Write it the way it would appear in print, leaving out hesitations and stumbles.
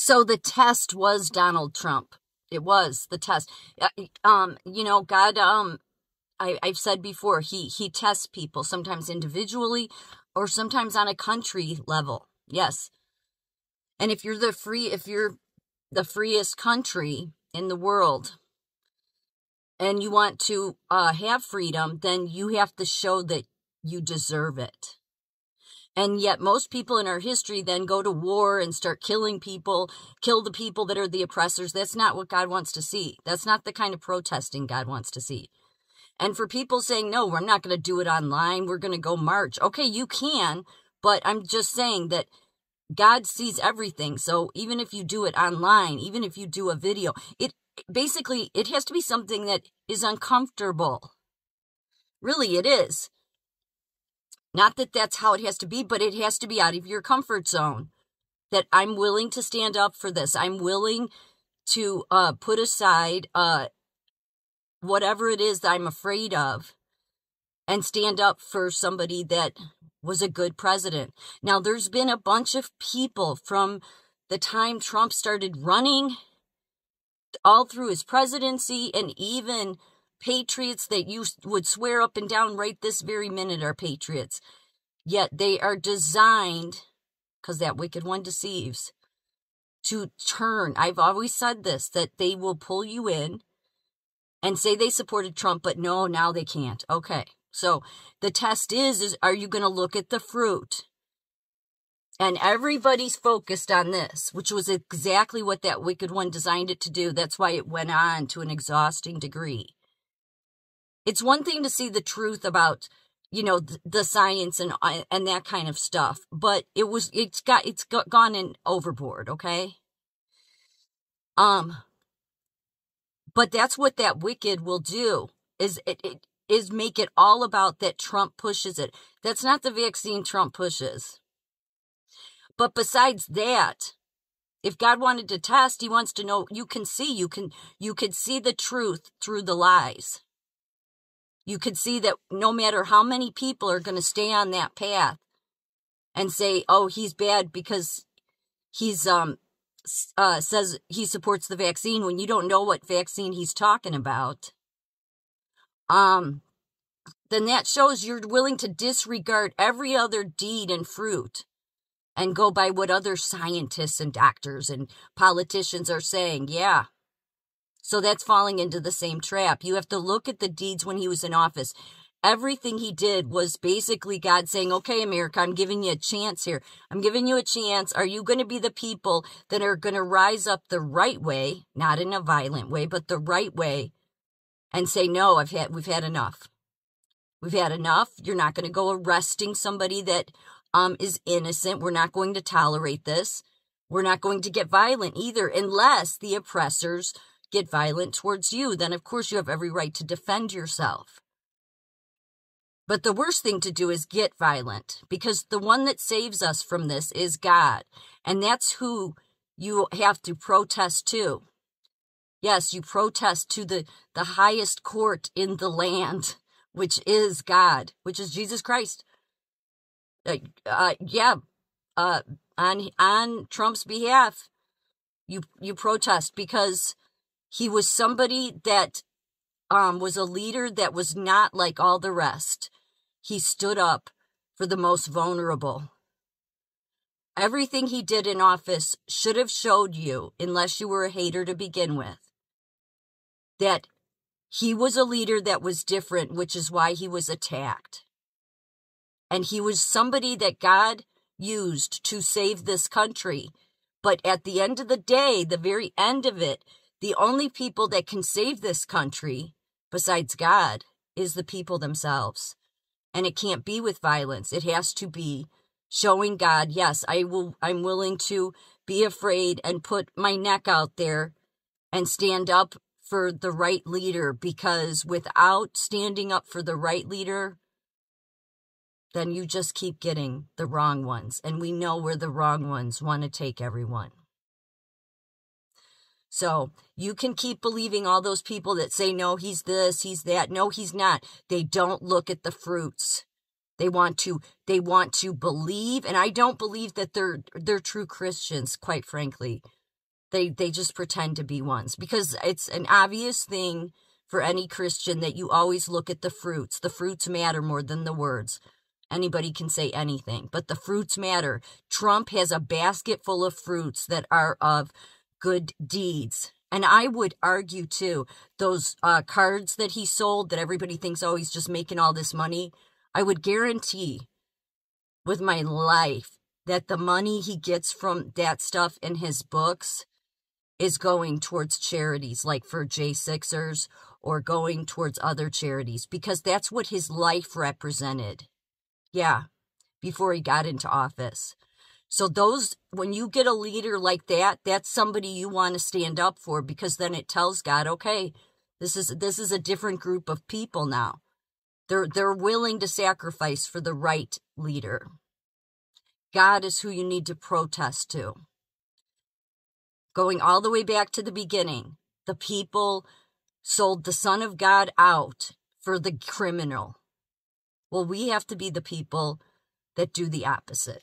So the test was Donald Trump. It was the test. God, I've said before, he tests people, sometimes individually or sometimes on a country level. Yes. And if you're the freest country in the world and you want to have freedom, then you have to show that you deserve it. And yet most people in our history then go to war and start killing people, kill the people that are the oppressors. That's not what God wants to see. That's not the kind of protesting God wants to see. And for people saying, no, we're not going to do it online, we're going to go march. Okay, you can, but I'm just saying that God sees everything. So even if you do it online, even if you do a video, it has to be something that is uncomfortable. Really, it is. Not that that's how it has to be, but it has to be out of your comfort zone. That I'm willing to stand up for this. I'm willing to put aside whatever it is that I'm afraid of and stand up for somebody that was a good president. Now, there's been a bunch of people from the time Trump started running all through his presidency, and even patriots that you would swear up and down right this very minute are patriots. Yet they are designed, because that wicked one deceives, to turn. I've always said this, that they will pull you in and say they supported Trump, but no, now they can't. Okay, so the test is are you going to look at the fruit? And everybody's focused on this, which was exactly what that wicked one designed it to do. That's why it went on to an exhausting degree. It's one thing to see the truth about, the science and that kind of stuff, but it's gone in overboard, okay? But that's what that wicked will do, is make it all about that Trump pushes it. That's not the vaccine Trump pushes. But besides that, if God wanted to test, he wants to know, you could see the truth through the lies. You could see that no matter how many people are going to stay on that path and say, oh, he's bad because he's says he supports the vaccine, when you don't know what vaccine he's talking about, then that shows you're willing to disregard every other deed and fruit and go by what other scientists and doctors and politicians are saying. Yeah. So that's falling into the same trap. You have to look at the deeds when he was in office. Everything he did was basically God saying, okay, America, I'm giving you a chance here. I'm giving you a chance. Are you going to be the people that are going to rise up the right way, not in a violent way, but the right way, and say, no, we've had enough. We've had enough. You're not going to go arresting somebody that is innocent. We're not going to tolerate this. We're not going to get violent either, unless the oppressors get violent towards you. Then, of course, you have every right to defend yourself. But the worst thing to do is get violent, because the one that saves us from this is God. And that's who you have to protest to. Yes, you protest to the highest court in the land, which is God, which is Jesus Christ. On Trump's behalf, you protest, because he was somebody that was a leader that was not like all the rest. He stood up for the most vulnerable. Everything he did in office should have showed you, unless you were a hater to begin with, that he was a leader that was different, which is why he was attacked. And he was somebody that God used to save this country. But at the end of the day, the very end of it, the only people that can save this country, besides God, is the people themselves. And it can't be with violence. It has to be showing God, yes, I'm willing to be afraid and put my neck out there and stand up for the right leader, because without standing up for the right leader, then you just keep getting the wrong ones. And we know where the wrong ones want to take everyone. So you can keep believing all those people that say, no, he's this, he's that. No, he's not. They don't look at the fruits. They want to believe, and I don't believe that they're true Christians, quite frankly. They just pretend to be ones, because it's an obvious thing for any Christian that you always look at the fruits. The fruits matter more than the words. Anybody can say anything, but the fruits matter. Trump has a basket full of fruits that are of good deeds. And I would argue, too, those cards that he sold that everybody thinks, oh, he's just making all this money. I would guarantee with my life that the money he gets from that stuff in his books is going towards charities like for J6ers or going towards other charities, because that's what his life represented. Yeah, before he got into office. So those, when you get a leader like that, that's somebody you want to stand up for, because then it tells God, okay, this is a different group of people now. They're willing to sacrifice for the right leader. God is who you need to protest to. Going all the way back to the beginning, the people sold the Son of God out for the criminal. Well, we have to be the people that do the opposite.